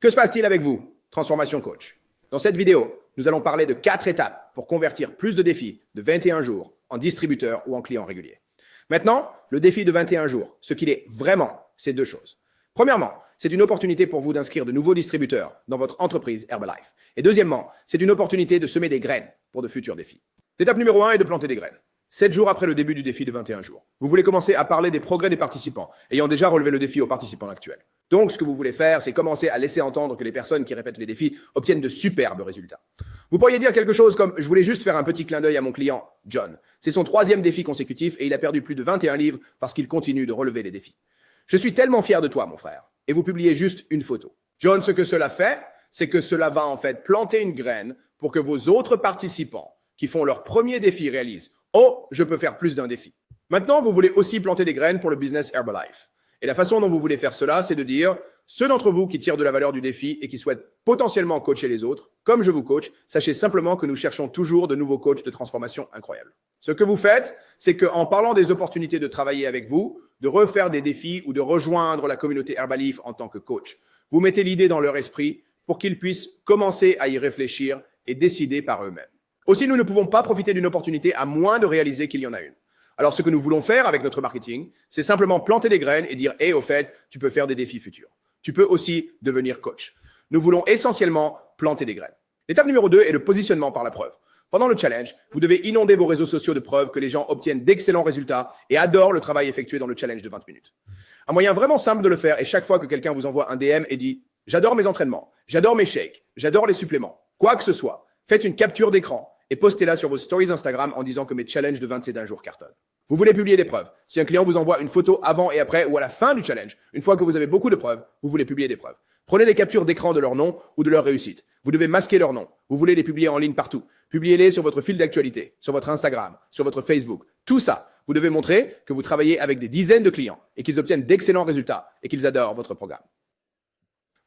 Que se passe-t-il avec vous, Transformation Coach? Dans cette vidéo, nous allons parler de 4 étapes pour convertir plus de défis de 21 jours en distributeur ou en client régulier. Maintenant, le défi de 21 jours, ce qu'il est vraiment, c'est 2 choses. Premièrement, c'est une opportunité pour vous d'inscrire de nouveaux distributeurs dans votre entreprise Herbalife. Et deuxièmement, c'est une opportunité de semer des graines pour de futurs défis. L'étape numéro 1 est de planter des graines. 7 jours après le début du défi de 21 jours. Vous voulez commencer à parler des progrès des participants, ayant déjà relevé le défi aux participants actuels. Donc, ce que vous voulez faire, c'est commencer à laisser entendre que les personnes qui répètent les défis obtiennent de superbes résultats. Vous pourriez dire quelque chose comme « Je voulais juste faire un petit clin d'œil à mon client, John. C'est son 3e défi consécutif et il a perdu plus de 21 livres parce qu'il continue de relever les défis. Je suis tellement fier de toi, mon frère. » Et vous publiez juste une photo. John, ce que cela fait, c'est que cela va en fait planter une graine pour que vos autres participants qui font leur premier défi réalisent « Oh, je peux faire plus d'un défi. » Maintenant, vous voulez aussi planter des graines pour le business Herbalife. Et la façon dont vous voulez faire cela, c'est de dire « Ceux d'entre vous qui tirent de la valeur du défi et qui souhaitent potentiellement coacher les autres, comme je vous coach, sachez simplement que nous cherchons toujours de nouveaux coachs de transformation incroyables. » Ce que vous faites, c'est qu'en parlant des opportunités de travailler avec vous, de refaire des défis ou de rejoindre la communauté Herbalife en tant que coach, vous mettez l'idée dans leur esprit pour qu'ils puissent commencer à y réfléchir et décider par eux-mêmes. Aussi, nous ne pouvons pas profiter d'une opportunité à moins de réaliser qu'il y en a une. Alors, ce que nous voulons faire avec notre marketing, c'est simplement planter des graines et dire « Hey, au fait, tu peux faire des défis futurs. Tu peux aussi devenir coach. » Nous voulons essentiellement planter des graines. L'étape numéro 2 est le positionnement par la preuve. Pendant le challenge, vous devez inonder vos réseaux sociaux de preuves que les gens obtiennent d'excellents résultats et adorent le travail effectué dans le challenge de 20 minutes. Un moyen vraiment simple de le faire est chaque fois que quelqu'un vous envoie un DM et dit « J'adore mes entraînements, j'adore mes shakes, j'adore les suppléments. » Quoi que ce soit, faites une capture d'écran et postez-la sur vos stories Instagram en disant que mes challenges de 27 jours cartonnent. Vous voulez publier des preuves. Si un client vous envoie une photo avant et après ou à la fin du challenge, une fois que vous avez beaucoup de preuves, vous voulez publier des preuves. Prenez des captures d'écran de leur nom ou de leur réussite. Vous devez masquer leur nom. Vous voulez les publier en ligne partout. Publiez-les sur votre fil d'actualité, sur votre Instagram, sur votre Facebook. Tout ça, vous devez montrer que vous travaillez avec des dizaines de clients et qu'ils obtiennent d'excellents résultats et qu'ils adorent votre programme.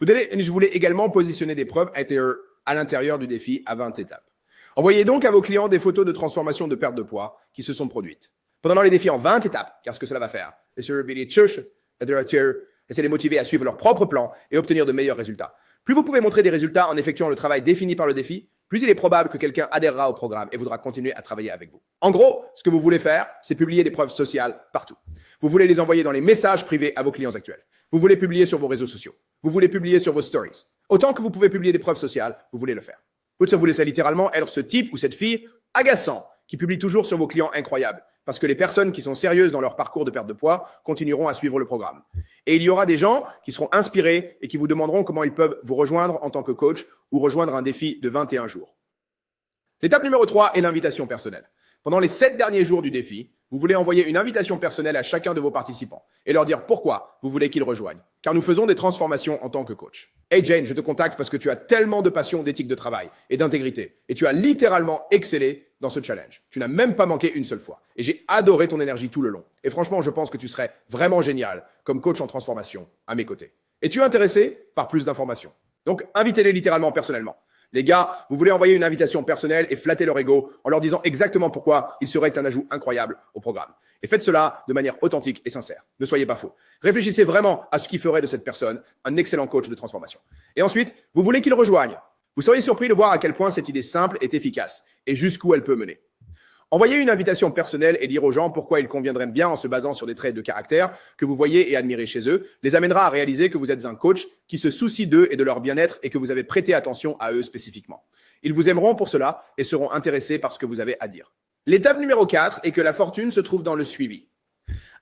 Je voulais également positionner des preuves à l'intérieur du défi à 20 étapes. Envoyez donc à vos clients des photos de transformation de perte de poids qui se sont produites. Pendant les défis en 20 étapes, car ce que cela va faire, essayez de les motiver à suivre leur propre plan et obtenir de meilleurs résultats. Plus vous pouvez montrer des résultats en effectuant le travail défini par le défi, plus il est probable que quelqu'un adhérera au programme et voudra continuer à travailler avec vous. En gros, ce que vous voulez faire, c'est publier des preuves sociales partout. Vous voulez les envoyer dans les messages privés à vos clients actuels. Vous voulez publier sur vos réseaux sociaux. Vous voulez publier sur vos stories. Autant que vous pouvez publier des preuves sociales, vous voulez le faire. Vous laissez littéralement être ce type ou cette fille agaçant qui publie toujours sur vos clients incroyables. Parce que les personnes qui sont sérieuses dans leur parcours de perte de poids continueront à suivre le programme. Et il y aura des gens qui seront inspirés et qui vous demanderont comment ils peuvent vous rejoindre en tant que coach ou rejoindre un défi de 21 jours. L'étape numéro 3 est l'invitation personnelle. Pendant les 7 derniers jours du défi, vous voulez envoyer une invitation personnelle à chacun de vos participants et leur dire pourquoi vous voulez qu'ils rejoignent. Car nous faisons des transformations en tant que coach. Hey Jane, je te contacte parce que tu as tellement de passion, d'éthique de travail et d'intégrité. Et tu as littéralement excellé dans ce challenge. Tu n'as même pas manqué une seule fois. Et j'ai adoré ton énergie tout le long. Et franchement, je pense que tu serais vraiment génial comme coach en transformation à mes côtés. Es-tu intéressé par plus d'informations? Donc, invitez-les littéralement personnellement. Les gars, vous voulez envoyer une invitation personnelle et flatter leur ego en leur disant exactement pourquoi ils seraient un ajout incroyable au programme. Et faites cela de manière authentique et sincère. Ne soyez pas faux. Réfléchissez vraiment à ce qui ferait de cette personne un excellent coach de transformation. Et ensuite, vous voulez qu'il rejoigne. Vous seriez surpris de voir à quel point cette idée simple est efficace et jusqu'où elle peut mener. Envoyer une invitation personnelle et dire aux gens pourquoi ils conviendraient bien en se basant sur des traits de caractère que vous voyez et admirez chez eux, les amènera à réaliser que vous êtes un coach qui se soucie d'eux et de leur bien-être et que vous avez prêté attention à eux spécifiquement. Ils vous aimeront pour cela et seront intéressés par ce que vous avez à dire. L'étape numéro 4 est que la fortune se trouve dans le suivi.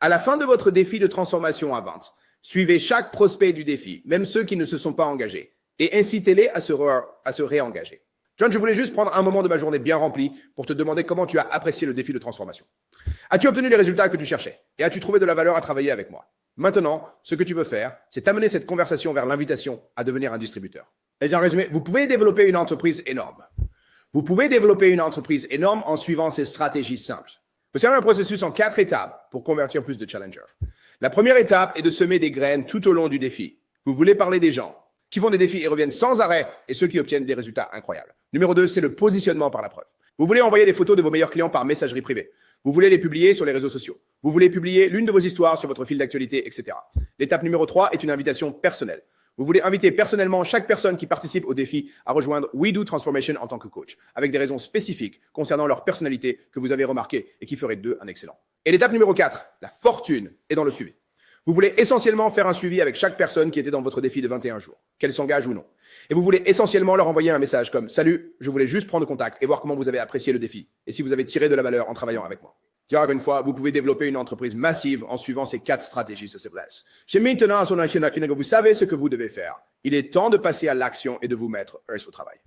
À la fin de votre défi de transformation à 20, suivez chaque prospect du défi, même ceux qui ne se sont pas engagés, et incitez-les à se réengager. John, je voulais juste prendre un moment de ma journée bien remplie pour te demander comment tu as apprécié le défi de transformation. As-tu obtenu les résultats que tu cherchais? Et as-tu trouvé de la valeur à travailler avec moi? Maintenant, ce que tu veux faire, c'est amener cette conversation vers l'invitation à devenir un distributeur. Et en résumé, vous pouvez développer une entreprise énorme. Vous pouvez développer une entreprise énorme en suivant ces stratégies simples. Vous avez un processus en 4 étapes pour convertir plus de challengers. La première étape est de semer des graines tout au long du défi. Vous voulez parler des gens qui font des défis et reviennent sans arrêt et ceux qui obtiennent des résultats incroyables. Numéro 2, c'est le positionnement par la preuve. Vous voulez envoyer des photos de vos meilleurs clients par messagerie privée. Vous voulez les publier sur les réseaux sociaux. Vous voulez publier l'une de vos histoires sur votre fil d'actualité, etc. L'étape numéro 3 est une invitation personnelle. Vous voulez inviter personnellement chaque personne qui participe au défi à rejoindre We Do Transformation en tant que coach, avec des raisons spécifiques concernant leur personnalité que vous avez remarquées et qui feraient d'eux un excellent. Et l'étape numéro 4, la fortune est dans le suivi. Vous voulez essentiellement faire un suivi avec chaque personne qui était dans votre défi de 21 jours, qu'elle s'engage ou non. Et vous voulez essentiellement leur envoyer un message comme « Salut, je voulais juste prendre contact et voir comment vous avez apprécié le défi et si vous avez tiré de la valeur en travaillant avec moi. » Car une fois, vous pouvez développer une entreprise massive en suivant ces 4 stratégies de success. C'est maintenant, vous savez ce que vous devez faire. Il est temps de passer à l'action et de vous mettre au travail.